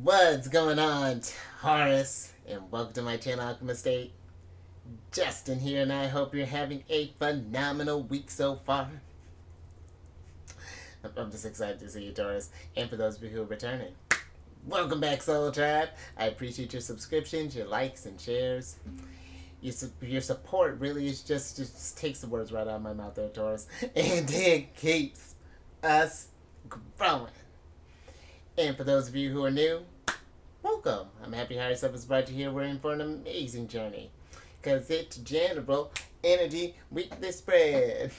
What's going on, Taurus? And welcome to my channel, Alchemist. Justin here, and I hope you're having a phenomenal week so far. I'm just excited to see you, Taurus. And for those of you who are returning, welcome back, Soul Tribe. I appreciate your subscriptions, your likes, and shares. Your support really is just takes the words right out of my mouth there, Taurus. And it keeps us growing. And for those of you who are new, welcome. I'm happy Higher Self has brought you here. We're in for an amazing journey. Because it's General Energy Weekly Spread.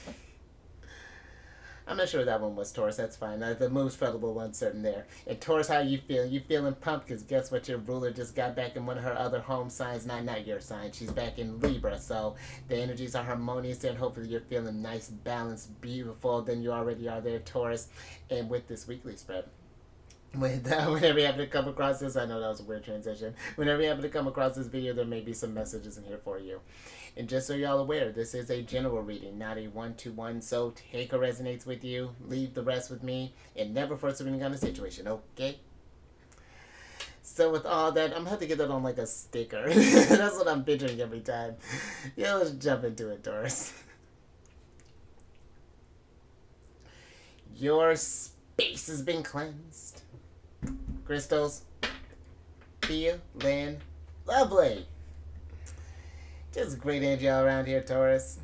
I'm not sure that one was Taurus. That's fine. The moves felt a little uncertain there. And Taurus, how you feel? You feeling pumped? Because guess what? Your ruler just got back in one of her other home signs. Not your sign. She's back in Libra. So the energies are harmonious there. And hopefully you're feeling nice, balanced, beautiful than you already are there, Taurus. And with this weekly spread, whenever you happen to come across this, I know that was a weird transition. Whenever you happen to come across this video, there may be some messages in here for you. And just so y'all aware, this is a general reading, not a one-to-one. So take what resonates with you, leave the rest with me, and never force a reading on a situation, okay? So with all that, I'm gonna have to get that on like a sticker. That's what I'm picturing every time. Yeah, let's jump into it, Taurus. Your space has been cleansed. Crystals, feeling lovely. Just great energy all around here, Taurus.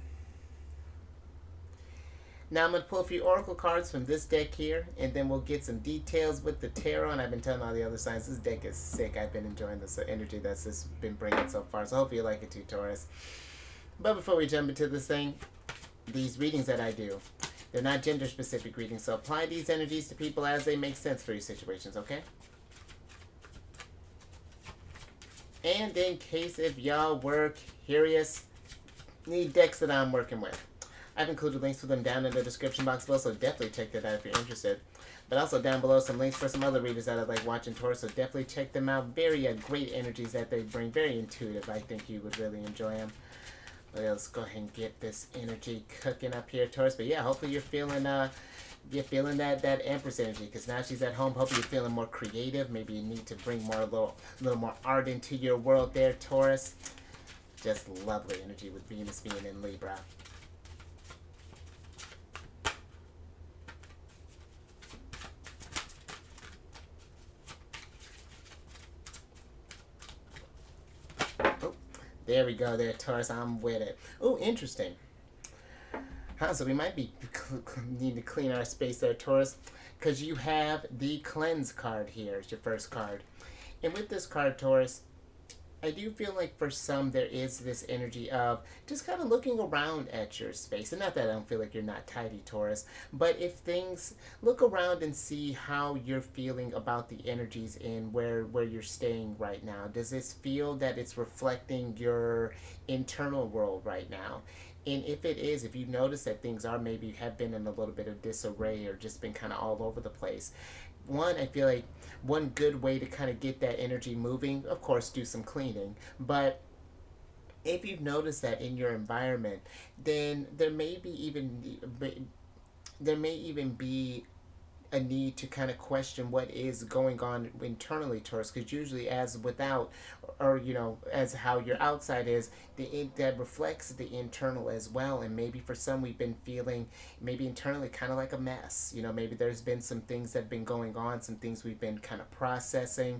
Now I'm going to pull a few oracle cards from this deck here, and then we'll get some details with the tarot. And I've been telling all the other signs, this deck is sick. I've been enjoying this energy that's just been bringing so far. So hopefully you like it too, Taurus. But before we jump into this thing, these readings that I do, they're not gender-specific readings. So apply these energies to people as they make sense for your situations, okay? And in case if y'all were curious, need decks that I'm working with, I've included links for them down in the description box below, so definitely check that out if you're interested. But also down below some links for some other readers that I like watching Taurus, so definitely check them out. Very great energies that they bring, very intuitive. I think you would really enjoy them. But let's go ahead and get this energy cooking up here, Taurus. But yeah, hopefully you're feeling that Empress energy, because now she's at home. Hopefully you're feeling more creative. Maybe you need to bring more a little more art into your world there, Taurus. Just lovely energy with Venus being in Libra. Oh, there we go there, Taurus. I'm with it. Oh, interesting. So we might be need to clean our space there, Taurus, because you have the cleanse card here as your first card. And with this card, Taurus, I do feel like for some there is this energy of just kind of looking around at your space. And not that I don't feel like you're not tidy, Taurus, but if things, look around and see how you're feeling about the energies in where you're staying right now. Does this feel that it's reflecting your internal world right now? And if it is, if you notice that things are maybe have been in a little bit of disarray or just been kind of all over the place, one, I feel like one good way to kind of get that energy moving, of course, do some cleaning. But if you've noticed that in your environment, then there may even be a need to kind of question what is going on internally, Taurus, because usually as without, or as how your outside is, that reflects the internal as well. And maybe for some we've been feeling maybe internally kind of like a mess. Maybe there's been some things that have been going on, some things we've been kind of processing.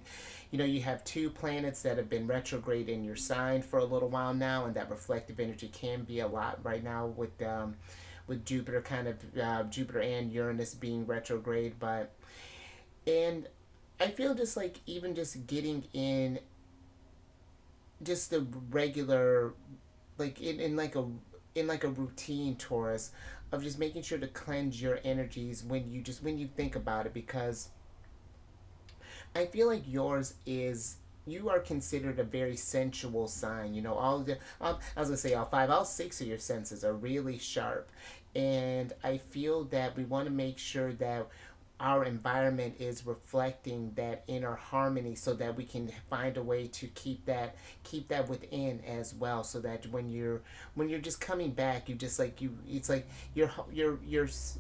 You have two planets that have been retrograde in your sign for a little while now, and that reflective energy can be a lot right now with Jupiter Jupiter and Uranus being retrograde. And I feel just like even just getting in just the regular, like in like a routine, Taurus, of just making sure to cleanse your energies when you think about it, because I feel like you are considered a very sensual sign. I was gonna say all six of your senses are really sharp, and I feel that we want to make sure that our environment is reflecting that inner harmony, so that we can find a way to keep that within as well, so that when you're just coming back, you just like you it's like you're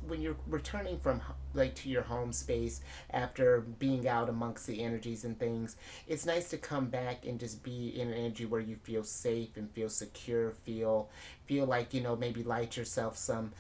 when you're returning from like to your home space after being out amongst the energies and things, it's nice to come back and just be in an energy where you feel safe and feel secure, feel like, you know, maybe light yourself some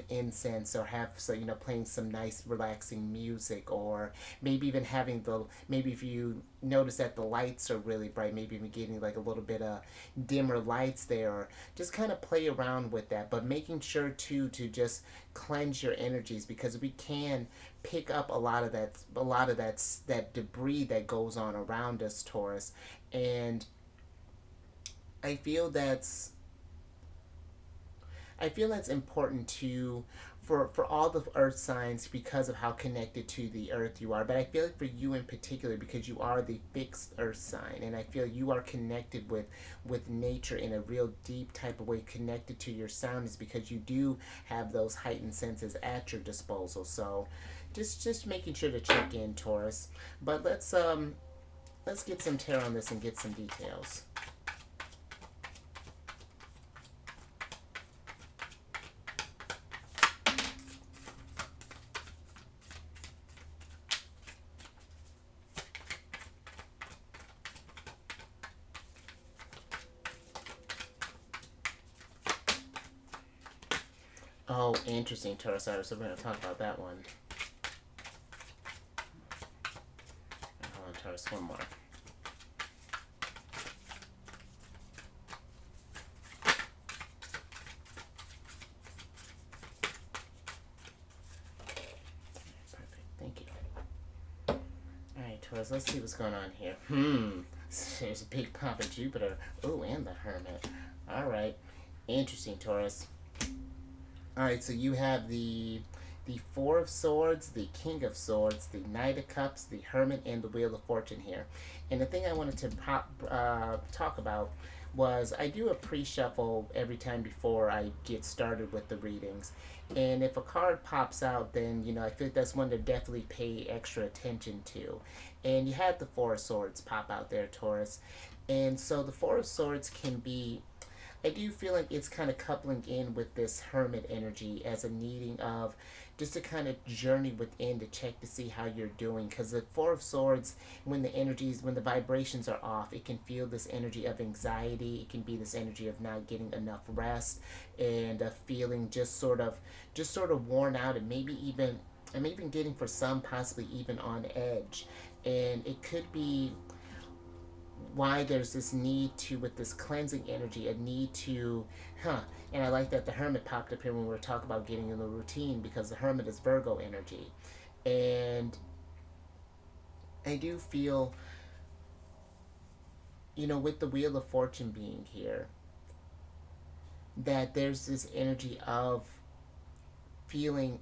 incense, or have, so, you know, playing some nice relaxing music, or maybe even having the, maybe if you notice that the lights are really bright, maybe even getting like a little bit of dimmer lights there, or just kind of play around with that, but making sure too to just cleanse your energies, because we can pick up a lot of that debris that goes on around us, Taurus. And I feel that's I feel that's important to for all the earth signs, because of how connected to the earth you are. But I feel like for you in particular, because you are the fixed earth sign, and I feel you are connected with nature in a real deep type of way, connected to your sound, is because you do have those heightened senses at your disposal. So just making sure to check in, Taurus. But let's get some tarot on this and get some details. Oh, interesting, Taurus. So we're going to talk about that one. Hold on, Taurus, one more. Perfect, thank you. Alright, Taurus, let's see what's going on here. There's a big pop of Jupiter. Oh, and the Hermit. Alright, interesting, Taurus. Alright, so you have the Four of Swords, the King of Swords, the Knight of Cups, the Hermit, and the Wheel of Fortune here. And the thing I wanted to talk about was, I do a pre-shuffle every time before I get started with the readings. And if a card pops out, then, you know, I think that's one to definitely pay extra attention to. And you had the Four of Swords pop out there, Taurus. And so the Four of Swords can be, I do feel like it's kind of coupling in with this Hermit energy, as a needing of just to kind of journey within to check to see how you're doing. Because the Four of Swords, when the vibrations are off, it can feel this energy of anxiety. It can be this energy of not getting enough rest, and feeling just sort of worn out, and maybe even, I'm even getting for some possibly even on edge. And it could be why there's this need to, with this cleansing energy, a need to, and I like that the Hermit popped up here when we were talking about getting in the routine, because the Hermit is Virgo energy. And I do feel, you know, with the Wheel of Fortune being here, that there's this energy of feeling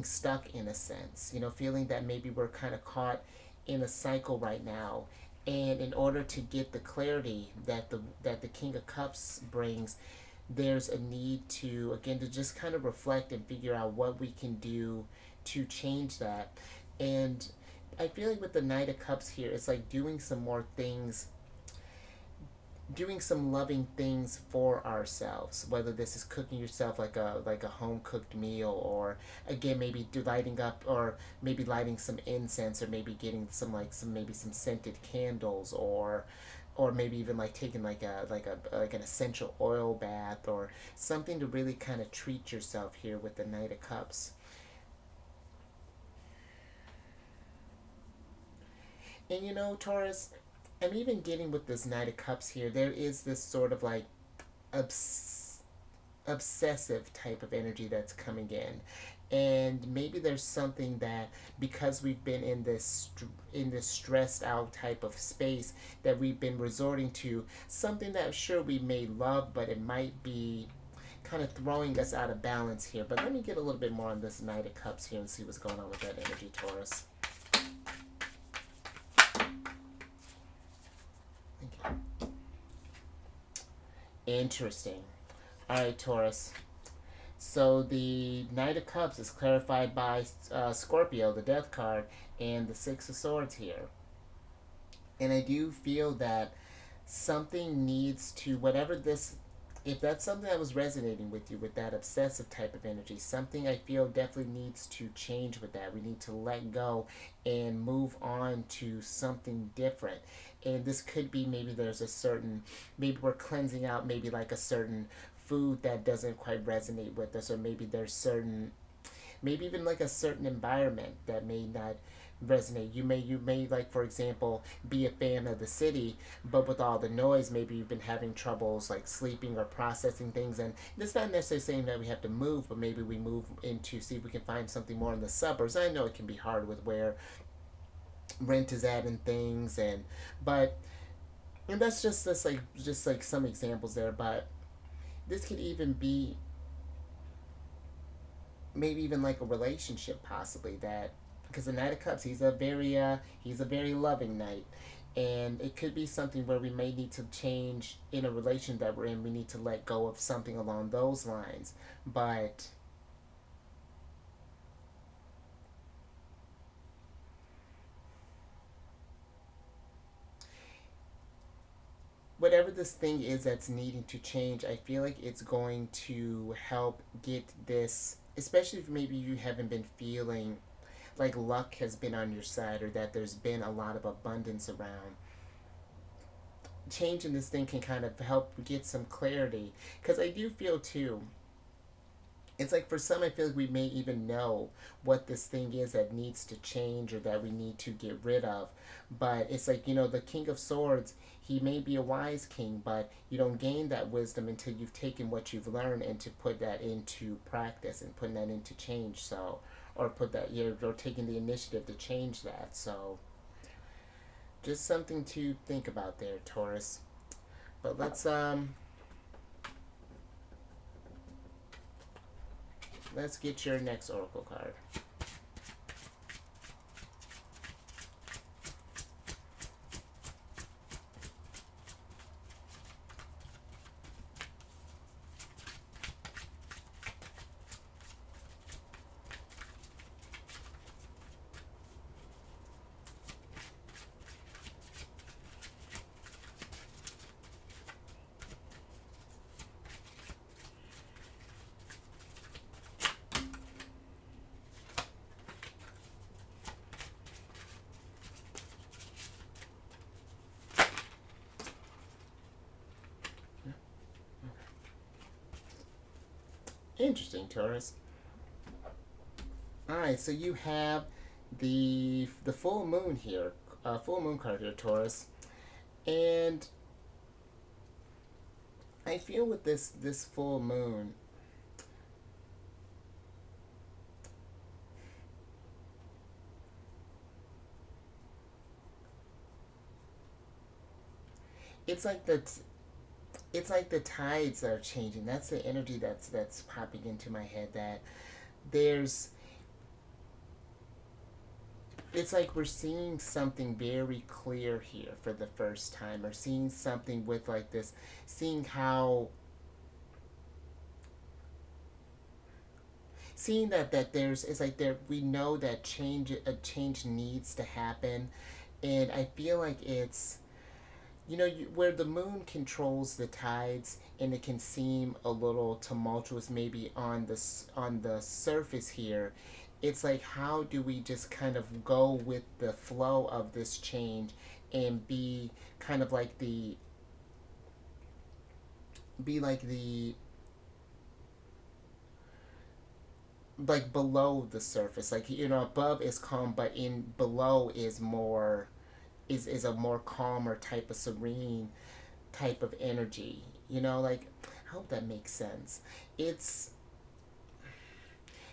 stuck in a sense, you know, feeling that maybe we're kind of caught in a cycle right now. And in order to get the clarity that the King of Cups brings, there's a need to, again, to just kind of reflect and figure out what we can do to change that. And I feel like with the Knight of Cups here, it's like doing some more things, doing some loving things for ourselves, whether this is cooking yourself like a home cooked meal, or again maybe lighting up, or maybe lighting some incense, or maybe getting some scented candles, or maybe even like taking like an essential oil bath, or something to really kind of treat yourself here with the Knight of Cups. And you know, Taurus, I'm even getting with this Knight of Cups here, there is this sort of like obs- obsessive type of energy that's coming in. And maybe there's something that, because we've been in this stressed out type of space, that we've been resorting to something that sure we may love, but it might be kind of throwing us out of balance here. But let me get a little bit more on this Knight of Cups here and see what's going on with that energy, Taurus. Thank you. Interesting. All right, Taurus. So the Knight of Cups is clarified by Scorpio, the Death card, and the Six of Swords here. And I do feel that something needs to, whatever this, if that's something that was resonating with you, with that obsessive type of energy, something I feel definitely needs to change with that. We need to let go and move on to something different. And this could be, maybe there's a certain, maybe we're cleansing out maybe like a certain food that doesn't quite resonate with us, or maybe there's certain, maybe even like a certain environment that may not resonate. You may like, for example, be a fan of the city, but with all the noise, maybe you've been having troubles like sleeping or processing things. And it's not necessarily saying that we have to move, but maybe we move into, see if we can find something more in the suburbs. I know it can be hard with where rent is at and things, and but and that's just like some examples there. But this could even be maybe even like a relationship, possibly, that, because the Knight of Cups, he's a very loving knight, and it could be something where we may need to change in a relation that we're in. We need to let go of something along those lines. But whatever this thing is that's needing to change, I feel like it's going to help get this, especially if maybe you haven't been feeling like luck has been on your side, or that there's been a lot of abundance around. Changing this thing can kind of help get some clarity, because I do feel too, it's like for some, I feel like we may even know what this thing is that needs to change or that we need to get rid of. But it's like, the King of Swords, he may be a wise king, but you don't gain that wisdom until you've taken what you've learned and to put that into practice and putting that into change. So, or put that, or taking the initiative to change that. So, just something to think about there, Taurus. But let's get your next oracle card. Interesting, Taurus. All right, so you have the full moon here, full moon card here, Taurus, and I feel with this full moon, it's like the tides are changing. That's the energy that's popping into my head. That there's it's like we're seeing something very clear here for the first time, or seeing something with like this, seeing how, seeing that there's, it's like there, we know that a change needs to happen. And I feel like it's, where the moon controls the tides, and it can seem a little tumultuous maybe on the surface here. It's like, how do we just kind of go with the flow of this change, and kind of like the be like below the surface, like, above is calm, but in below is a more calmer type of serene type of energy. Like, I hope that makes sense. It's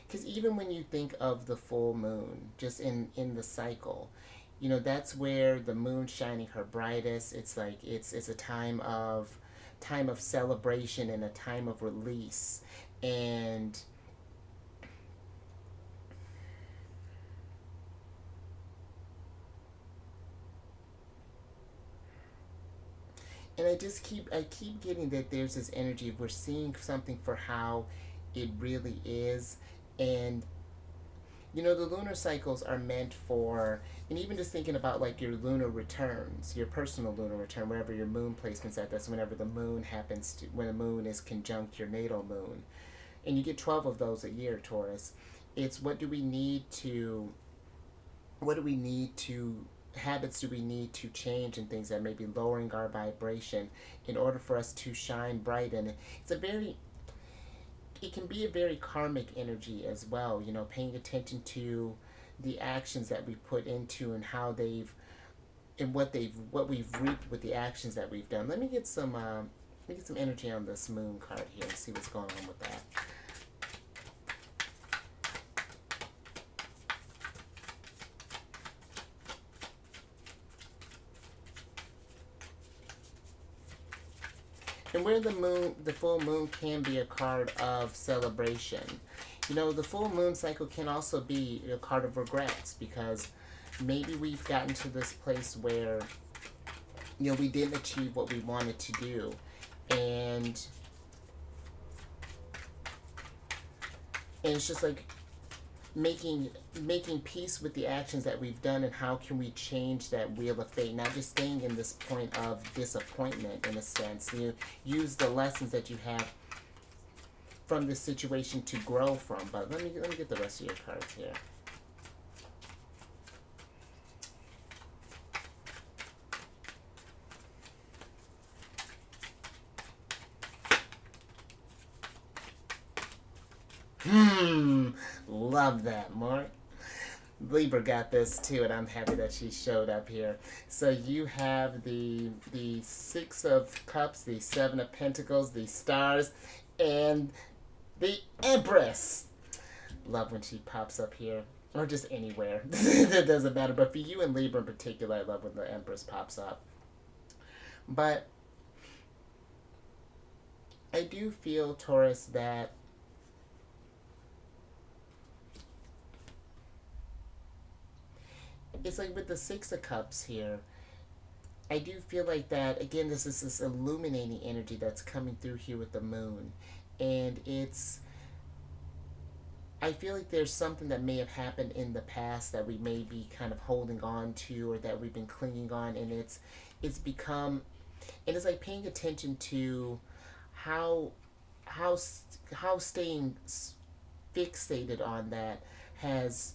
because even when you think of the full moon, just in the cycle, that's where the moon's shining her brightest. It's like it's a time of celebration and a time of release. And I keep getting that there's this energy of we're seeing something for how it really is. And You know, the lunar cycles are meant for, and even just thinking about like your lunar returns, your personal lunar return, wherever your moon placement's at, that's whenever the moon happens to, when the moon is conjunct your natal moon. And you get 12 of those a year, Taurus. It's what do we need to, habits do we need to change and things that may be lowering our vibration in order for us to shine bright. And it's a very, it can be a very karmic energy as well, you know, paying attention to the actions that we put into and how they've, and what we've reaped with the actions that we've done. Let me get some energy on this moon card here and see what's going on with that. And where the full moon can be a card of celebration. You know, the full moon cycle can also be a card of regrets because maybe we've gotten to this place where, you know, we didn't achieve what we wanted to do. And it's just like making peace with the actions that we've done and how can we change that wheel of fate, not just staying in this point of disappointment in a sense. You use the lessons that you have from this situation to grow from. But let me get the rest of your cards here. Love that, Mark. Libra got this too, and I'm happy that she showed up here. So you have the Six of Cups, the Seven of Pentacles, the Stars, and the Empress. Love when she pops up here, or just anywhere. It doesn't matter. But for you and Libra in particular, I love when the Empress pops up. But I do feel, Taurus, that it's like with the Six of Cups here, I do feel like that, again, this is this illuminating energy that's coming through here with the moon. And I feel like there's something that may have happened in the past that we may be kind of holding on to or that we've been clinging on. And it's become, and it's like paying attention to how, how, how staying fixated on that has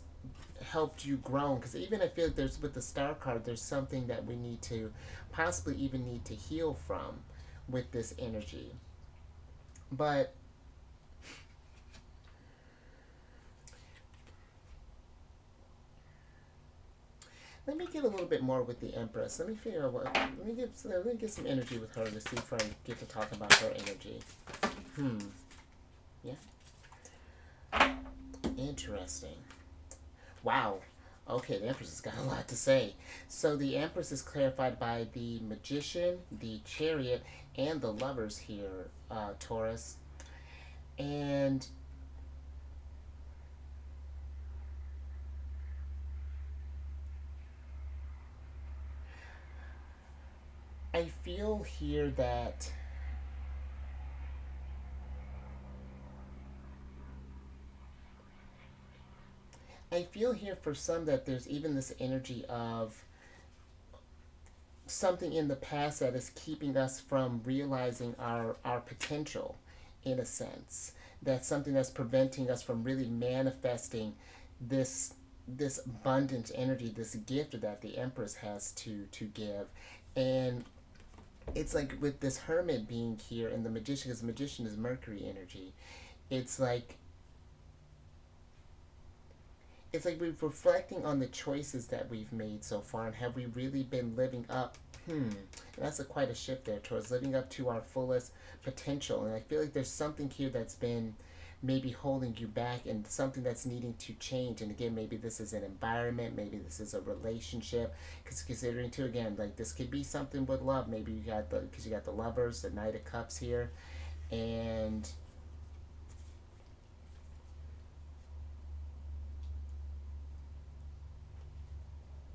helped you grow, because even I feel like there's, with the star card, there's something that we need to possibly even need to heal from with this energy. But let me get a little bit more with the Empress. Let me figure out what, let me get some energy with her to see if I get to talk about her energy. Yeah, interesting. Wow. Okay, the Empress has got a lot to say. So the Empress is clarified by the Magician, the Chariot, and the Lovers here, Taurus. And I feel here that for some that there's even this energy of something in the past that is keeping us from realizing our potential, in a sense. That's something that's preventing us from really manifesting this abundant energy, this gift that the Empress has to give. And it's like with this Hermit being here and the Magician, because the Magician is Mercury energy, it's like we're reflecting on the choices that we've made so far, and have we really been living up? And that's quite a shift there towards living up to our fullest potential. And I feel like there's something here that's been maybe holding you back, and something that's needing to change. And again, maybe this is an environment, maybe this is a relationship. Because considering too, again, like this could be something with love. Maybe you got because you got the Lovers, the Knight of Cups here, and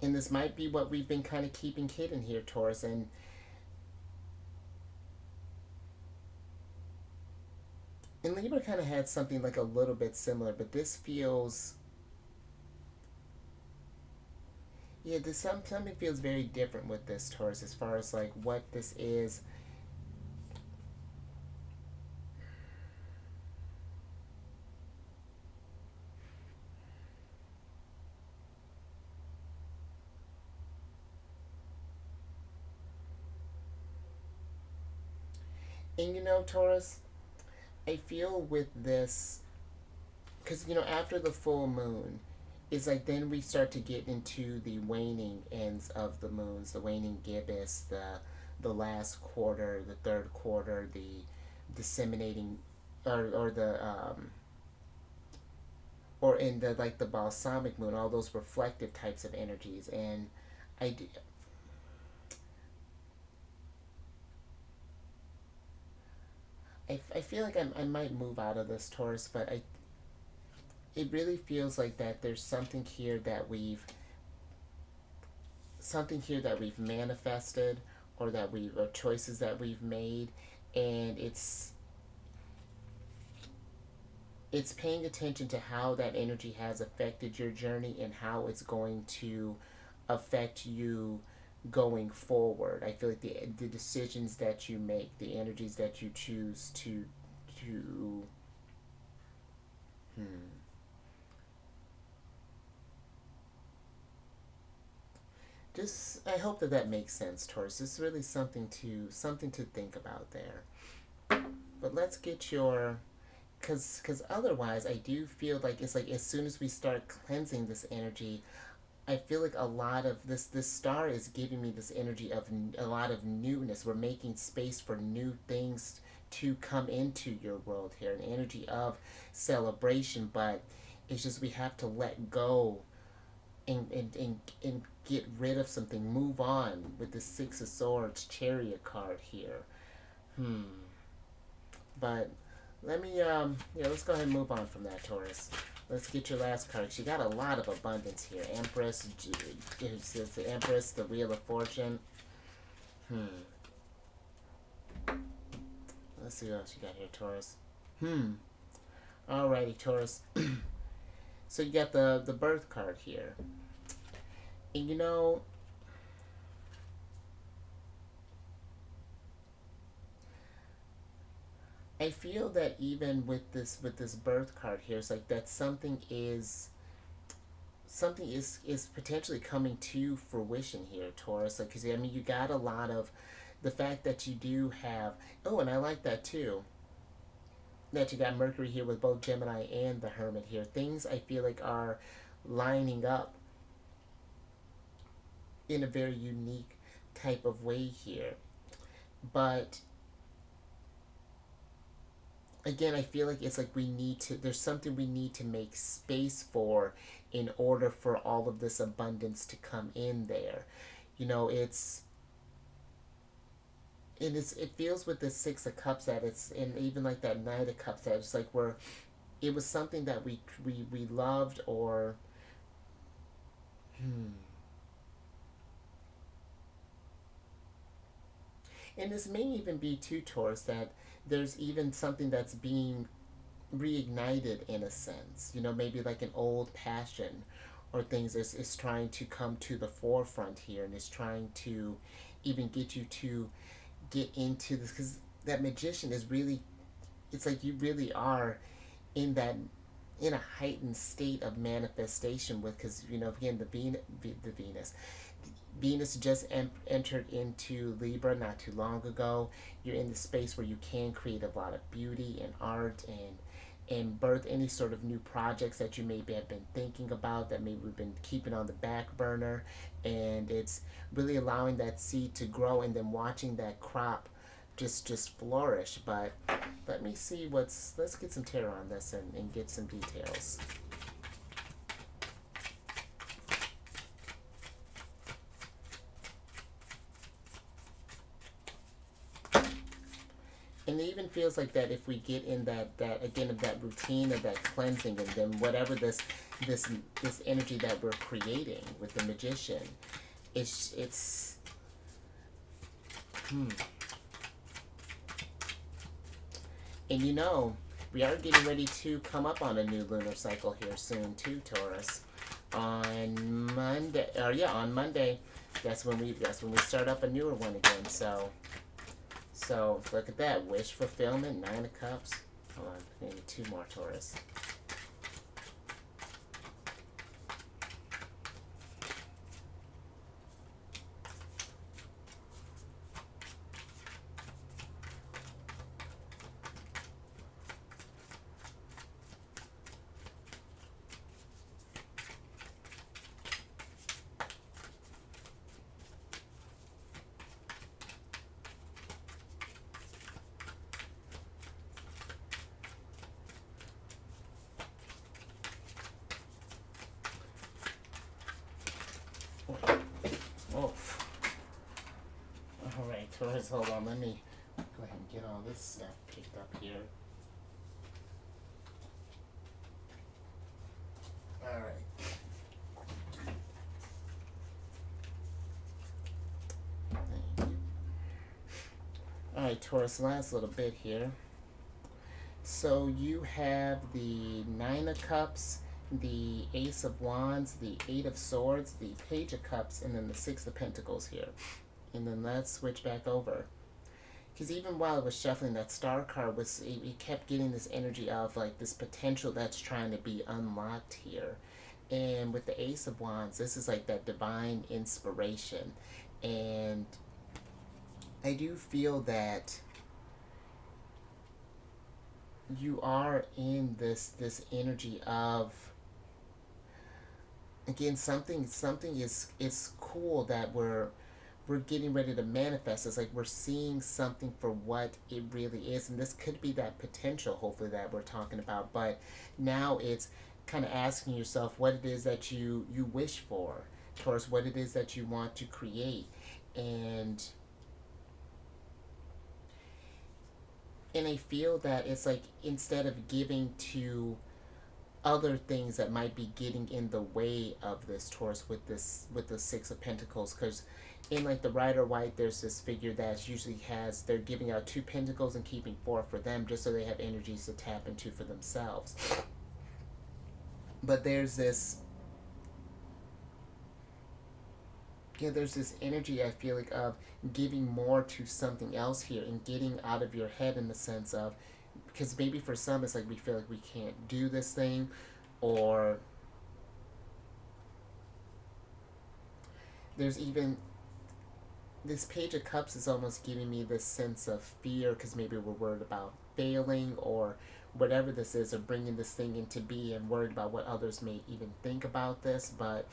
this might be what we've been kind of keeping hidden here, Taurus. And Libra kind of had something like a little bit similar, but this feels Yeah, this something feels very different with this, Taurus, as far as like what this is. And you know, Taurus, I feel with this, because you know, after the full moon, it's like then we start to get into the waning ends of the moons, the waning gibbous, the last quarter, the third quarter, the disseminating, or the or in the like the balsamic moon, all those reflective types of energies, and I do, I feel like I might move out of this, Taurus, but it really feels like that there's something here that we've manifested, or that we or choices that we've made, and it's paying attention to how that energy has affected your journey and how it's going to affect you going forward. I feel like the decisions that you make, the energies that you choose to hmm, just I hope that that makes sense, Taurus. It's really something to think about there. But let's get your because otherwise I do feel like it's like as soon as we start cleansing this energy, I feel like a lot of this star is giving me this energy of a lot of newness. We're making space for new things to come into your world here, an energy of celebration, but it's just we have to let go and get rid of something, move on with the Six of Swords Chariot card here. Hmm. But let me yeah, let's go ahead and move on from that, Taurus. Let's get your last card. She got a lot of abundance here. Empress, it's the Empress, the Wheel of Fortune. Hmm. Let's see what else you got here, Taurus. Hmm. Alrighty, Taurus. So you got the birth card here. And you know, I feel that even with this birth card here, it's like that something is potentially coming to fruition here, Taurus. Like, cause I mean, you got a lot of the fact that you do have. Oh, and I like that too. That you got Mercury here with both Gemini and the Hermit here. Things I feel like are lining up in a very unique type of way here. But again, I feel like it's like we need to, there's something we need to make space for in order for all of this abundance to come in there. You know, it feels with the Six of Cups that it's, and even like that Knight of Cups that it's like we're, it was something that we loved, or hmm. And this may even be too, Taurus, that there's even something that's being reignited in a sense. You know, maybe like an old passion or things is trying to come to the forefront here, and is trying to even get you to get into this, because that Magician is really, it's like you really are in that, in a heightened state of manifestation with, because you know, again, the Venus just entered into Libra not too long ago. You're in the space where you can create a lot of beauty and art, and birth any sort of new projects that you maybe have been thinking about, that maybe we've been keeping on the back burner, and it's really allowing that seed to grow, and then watching that crop just flourish. But let me see let's get some tarot on this, and get some details. And it even feels like that if we get in that again of that routine of that cleansing, and then whatever this this energy that we're creating with the Magician, it's hmm. And you know, we are getting ready to come up on a new lunar cycle here soon too, Taurus. on Monday, or yeah, on Monday, that's when we start up a newer one again. So look at that, wish fulfillment, 9 of Cups. Hold on, maybe 2 more, Taurus. Oh. Alright, Taurus, hold on. Let me go ahead and get all this stuff picked up here. Alright. Alright, Taurus, last little bit here. So you have the 9 of Cups, the Ace of Wands, the 8 of Swords, the Page of Cups, and then the 6 of Pentacles here. And then let's switch back over. Because even while it was shuffling, that Star card was, it kept getting this energy of like this potential that's trying to be unlocked here. And with the Ace of Wands, this is like that divine inspiration. And I do feel that you are in this energy of, again, something is cool that we're getting ready to manifest. It's like we're seeing something for what it really is, and this could be that potential, hopefully, that we're talking about. But now it's kind of asking yourself what it is that you wish for, towards what it is that you want to create. And I feel that it's like, instead of giving to other things that might be getting in the way of this, Taurus, with the 6 of Pentacles, because in like the Rider White, there's this figure that usually has, they're giving out 2 Pentacles and keeping 4 for them, just so they have energies to tap into for themselves. But there's this energy, I feel like, of giving more to something else here and getting out of your head, in the sense of, because maybe for some it's like we feel like we can't do this thing, or there's even this Page of Cups is almost giving me this sense of fear, because maybe we're worried about failing or whatever this is, or bringing this thing into being, and worried about what others may even think about this. But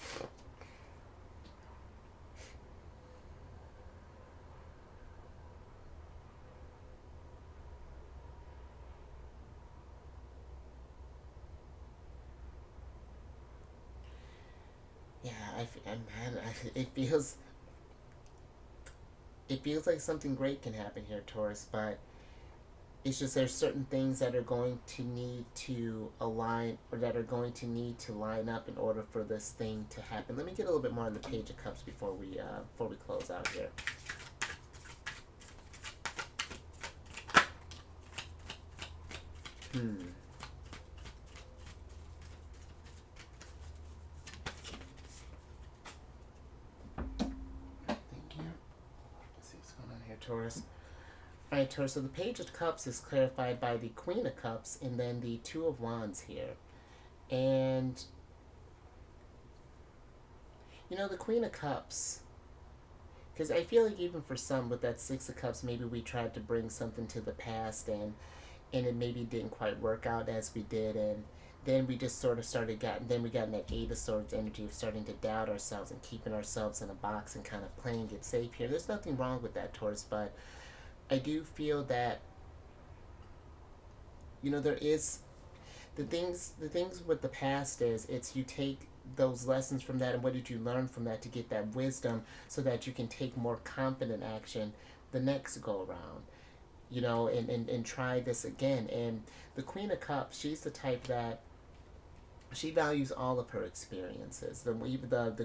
yeah, it feels like something great can happen here, Taurus, but it's just there's certain things that are going to need to align, or that are going to need to line up in order for this thing to happen. Let me get a little bit more on the Page of Cups before we close out here. Taurus. Alright, Taurus, so the Page of Cups is clarified by the Queen of Cups and then the 2 of Wands here. And, the Queen of Cups, because I feel like even for some, with that 6 of Cups, maybe we tried to bring something to the past, and it maybe didn't quite work out as we did, and then we just sort of then we got in that 8 of Swords energy of starting to doubt ourselves and keeping ourselves in a box and kind of playing it safe here. There's nothing wrong with that, Taurus, but I do feel that, there is, the things with the past is, it's you take those lessons from that, and what did you learn from that to get that wisdom, so that you can take more confident action the next go around, and try this again. And the Queen of Cups, she's the type that she values all of her experiences, the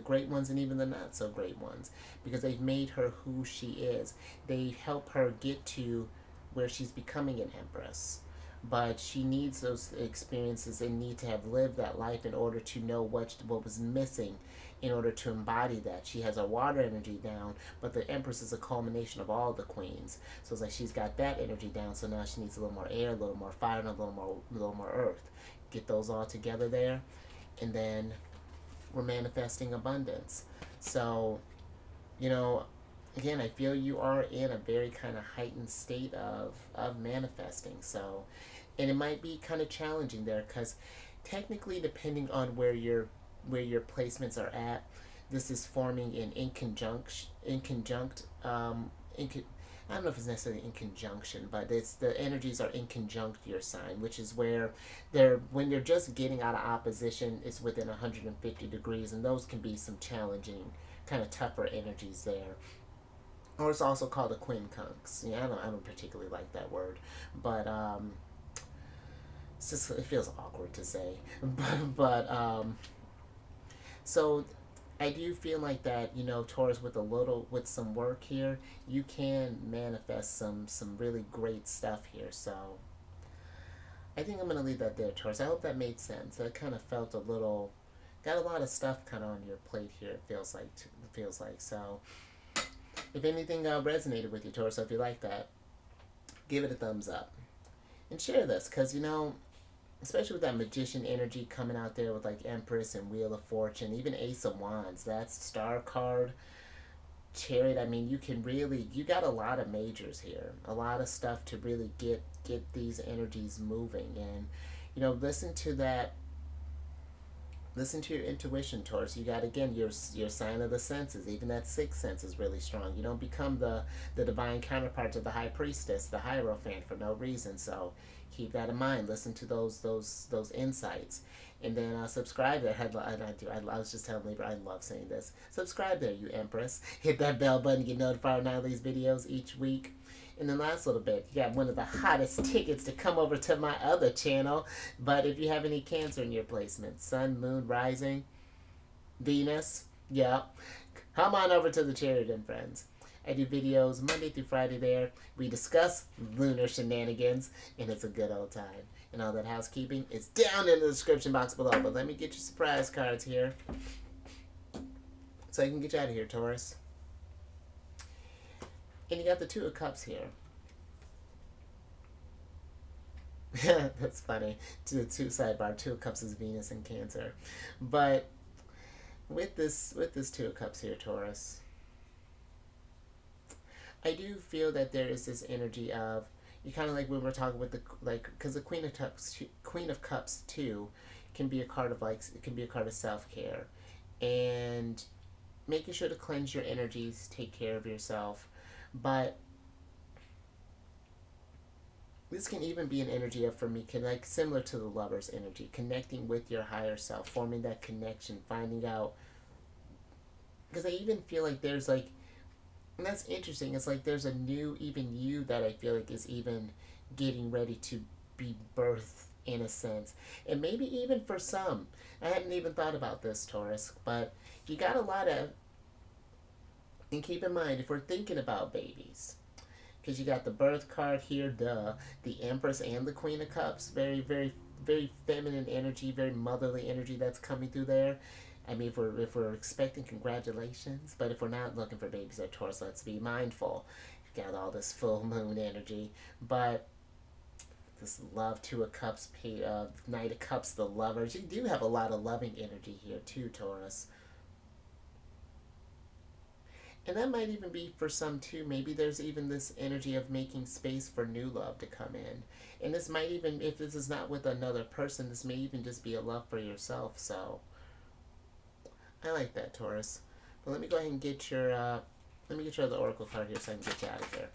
great ones and even the not so great ones, because they've made her who she is. They help her get to where she's becoming an empress, but she needs those experiences and need to have lived that life in order to know what was missing in order to embody that. She has her water energy down, but the Empress is a culmination of all the queens. So it's like she's got that energy down, so now she needs a little more air, a little more fire, and a little more earth. Get those all together there, and then we're manifesting abundance. So, you know, again, I feel you are in a very kind of heightened state of manifesting. So, and it might be kind of challenging there because technically, depending on where your placements are at, this is forming in conjunct I don't know if it's necessarily in conjunction, but it's the energies are in conjunct your sign, which is where when they're just getting out of opposition, it's within 150 degrees, and those can be some challenging, kind of tougher energies there. Or it's also called a quincunx. Yeah, I don't particularly like that word, but it's just, it feels awkward to say, but so I do feel like that, you know, Taurus, with some work here, you can manifest some really great stuff here. So I think I'm gonna leave that there, Taurus. I hope that made sense. I kind of felt a little, got a lot of stuff kind of on your plate here. It feels like so. If anything resonated with you, Taurus, so if you like that, give it a thumbs up and share this, because you know, especially with that magician energy coming out there with like Empress and Wheel of Fortune, even Ace of Wands, that's Star card, Chariot. I mean, you got a lot of majors here, a lot of stuff to really get these energies moving, and you know, listen to your intuition, Taurus. You got, again, your sign of the senses. Even that sixth sense is really strong. You don't become the divine counterpart to the high priestess, the Hierophant, for no reason. So keep that in mind. Listen to those insights, and then subscribe there. I was just telling Libra, I love saying this. Subscribe there, you Empress. Hit that bell button, get notified when I release videos each week. And then last little bit, you got one of the hottest tickets to come over to my other channel. But if you have any Cancer in your placement, Sun, Moon, Rising, Venus, yeah, come on over to the Chariot and Friends. I do videos Monday through Friday there. We discuss lunar shenanigans, and it's a good old time. And all that housekeeping is down in the description box below. But let me get your surprise cards here, so I can get you out of here, Taurus. And you got the Two of Cups here. That's funny. Two sidebar. Two of Cups is Venus and Cancer. But with this Two of Cups here, Taurus, I do feel that there is this energy of, you kind of like when we're talking with because the Queen of Cups too can be a card of it can be a card of self-care and making sure to cleanse your energies, take care of yourself. But this can even be an energy of, for me, similar to the Lover's energy, connecting with your higher self, forming that connection, finding out. Because I even feel like there's and that's interesting. It's like there's a new, even you, that I feel like is even getting ready to be birthed, in a sense. And maybe even for some, I hadn't even thought about this, Taurus, but you got a lot of. And keep in mind, if we're thinking about babies, because you got the birth card here, the Empress and the Queen of Cups, very, very, very feminine energy, very motherly energy that's coming through there. I mean, if we're expecting, congratulations. But if we're not looking for babies at Taurus, let's be mindful. You got all this full moon energy, but this love, Two of Cups, Knight of Cups, the Lovers. You do have a lot of loving energy here too, Taurus. And that might even be for some too. Maybe there's even this energy of making space for new love to come in. And this might even, if this is not with another person, this may even just be a love for yourself. So I like that, Taurus. But let me go ahead and get your other oracle card here so I can get you out of there.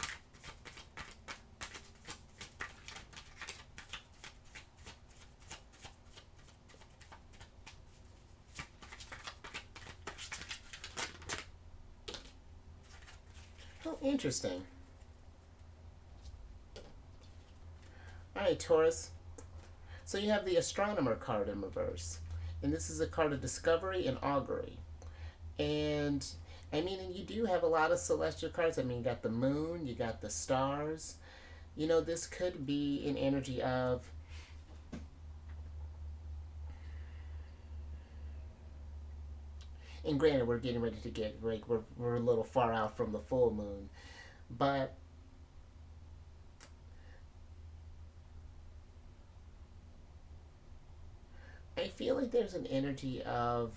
Oh, interesting. Alright, Taurus. So you have the Astronomer card in reverse. And this is a card of discovery and augury. And, I mean, and you do have a lot of celestial cards. I mean, you got the moon, you got the stars, This could be an energy of, and granted, we're getting ready to get, like, we're a little far out from the full moon, but I feel like there's an energy of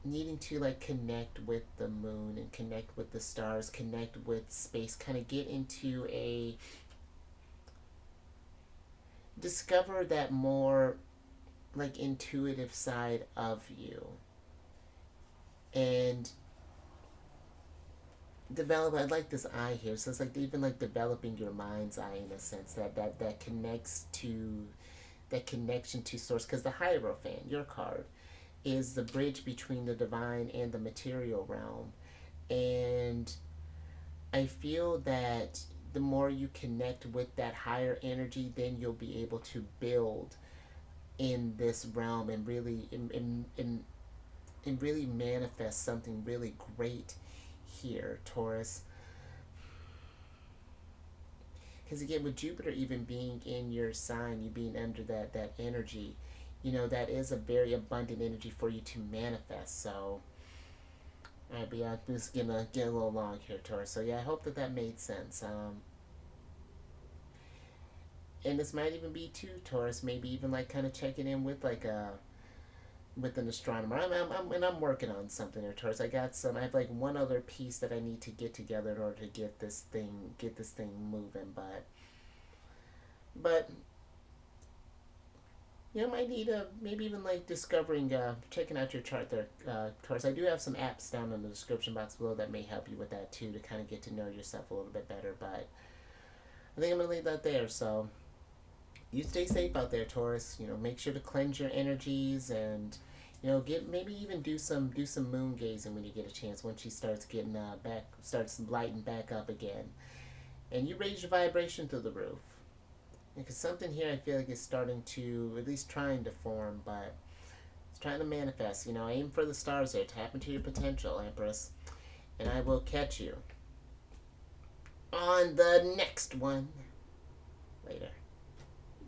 needing to, like, connect with the moon and connect with the stars, connect with space, kind of get into a, discover that more, like, intuitive side of you, and develop. I like this eye here, so it's like even like developing your mind's eye in a sense that connects to, that connection to source, because the Hierophant, your card, is the bridge between the divine and the material realm. And I feel that the more you connect with that higher energy, then you'll be able to build in this realm and really and really manifest something really great here, Taurus. Because again, with Jupiter even being in your sign, you being under that energy, that is a very abundant energy for you to manifest. So, alright, but yeah, I'm just gonna get a little long here, Taurus. So yeah, I hope that made sense. And this might even be too, Taurus. Maybe even like kind of checking in with like a, with an astronomer. And I'm working on something there, Taurus. I got some. I have like one other piece that I need to get together in order to get this thing moving. But might need a, maybe even like discovering, checking out your chart there, Taurus. I do have some apps down in the description box below that may help you with that too, to kind of get to know yourself a little bit better. But I think I'm gonna leave that there. So you stay safe out there, Taurus. Make sure to cleanse your energies, and get, maybe even do some moon gazing when you get a chance, once she starts getting, starts lighting back up again, and you raise your vibration through the roof. Because something here I feel like is starting to, at least trying to form, but it's trying to manifest. Aim for the stars there. Tap into your potential, Empress. And I will catch you on the next one.